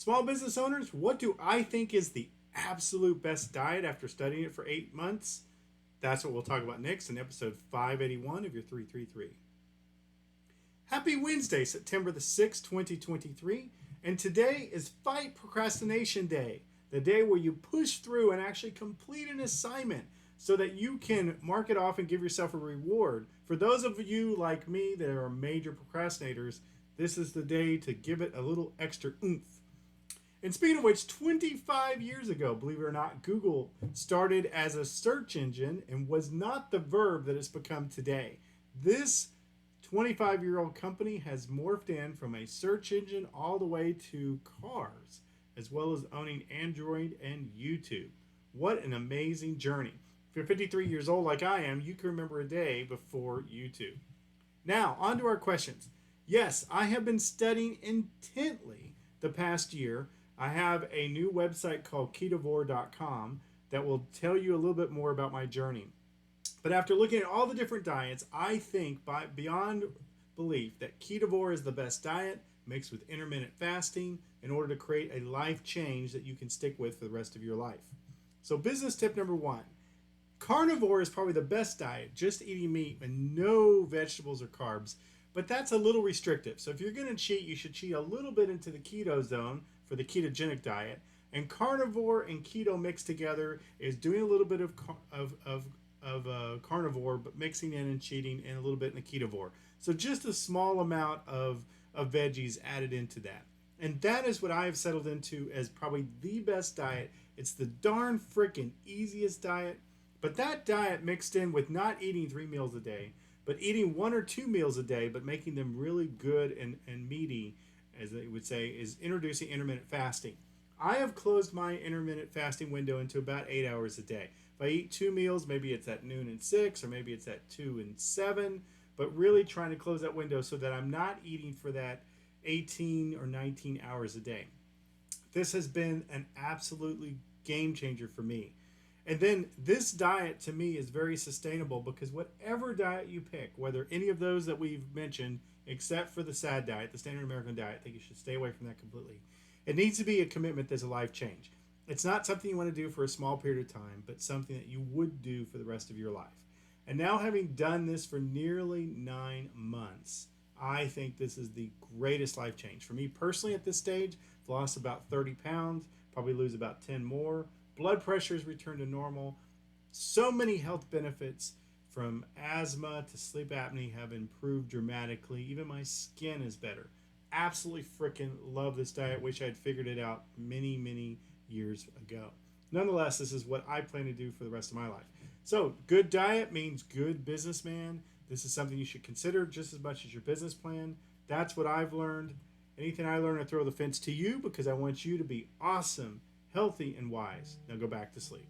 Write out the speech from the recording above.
Small business owners, what do I think is the absolute best diet after studying it for 8 months? That's what we'll talk about next in episode 581 of your 333. Happy Wednesday, September the 6th, 2023. And today is Fight Procrastination Day, the day where you push through and actually complete an assignment so that you can mark it off and give yourself a reward. For those of you like me that are major procrastinators, this is the day to give it a little extra oomph. And speaking of which, 25 years ago, believe it or not, Google started as a search engine and was not the verb that it's become today. This 25-year-old company has morphed in from a search engine all the way to cars, as well as owning Android and YouTube. What an amazing journey. If you're 53 years old like I am, you can remember a day before YouTube. Now, on to our questions. Yes, I have been studying intently the past year. I have a new website called ketovore.com that will tell you a little bit more about my journey. But after looking at all the different diets, I think beyond belief that ketovore is the best diet mixed with intermittent fasting in order to create a life change that you can stick with for the rest of your life. So business tip number 1. Carnivore is probably the best diet, just eating meat and no vegetables or carbs. But that's a little restrictive. So if you're going to cheat, you should cheat a little bit into the keto zone for the ketogenic diet. And carnivore and keto mixed together is doing a little bit of carnivore, but mixing in and cheating and a little bit in the ketovore. So just a small amount of veggies added into that. And that is what I have settled into as probably the best diet. It's the darn frickin' easiest diet. But that diet mixed in with not eating 3 meals a day, but eating 1 or 2 meals a day, but making them really good and meaty, as they would say, is introducing intermittent fasting. I have closed my intermittent fasting window into about 8 hours a day. If I eat 2 meals, maybe it's at noon and 6, or maybe it's at 2 and 7, but really trying to close that window so that I'm not eating for that 18 or 19 hours a day. This has been an absolutely game changer for me. And then this diet to me is very sustainable because whatever diet you pick, whether any of those that we've mentioned, except for the SAD diet, the standard American diet, I think you should stay away from that completely. It needs to be a commitment that's a life change. It's not something you want to do for a small period of time, but something that you would do for the rest of your life. And now having done this for nearly 9 months, I think this is the greatest life change. For me personally at this stage, I've lost about 30 pounds, probably lose about 10 more. Blood pressure has returned to normal. So many health benefits from asthma to sleep apnea have improved dramatically. Even my skin is better. Absolutely freaking love this diet. Wish I'd figured it out many, many years ago. Nonetheless, this is what I plan to do for the rest of my life. So, good diet means good businessman. This is something you should consider just as much as your business plan. That's what I've learned. Anything I learn, I throw the fence to you because I want you to be awesome, healthy, and wise. Now go back to sleep.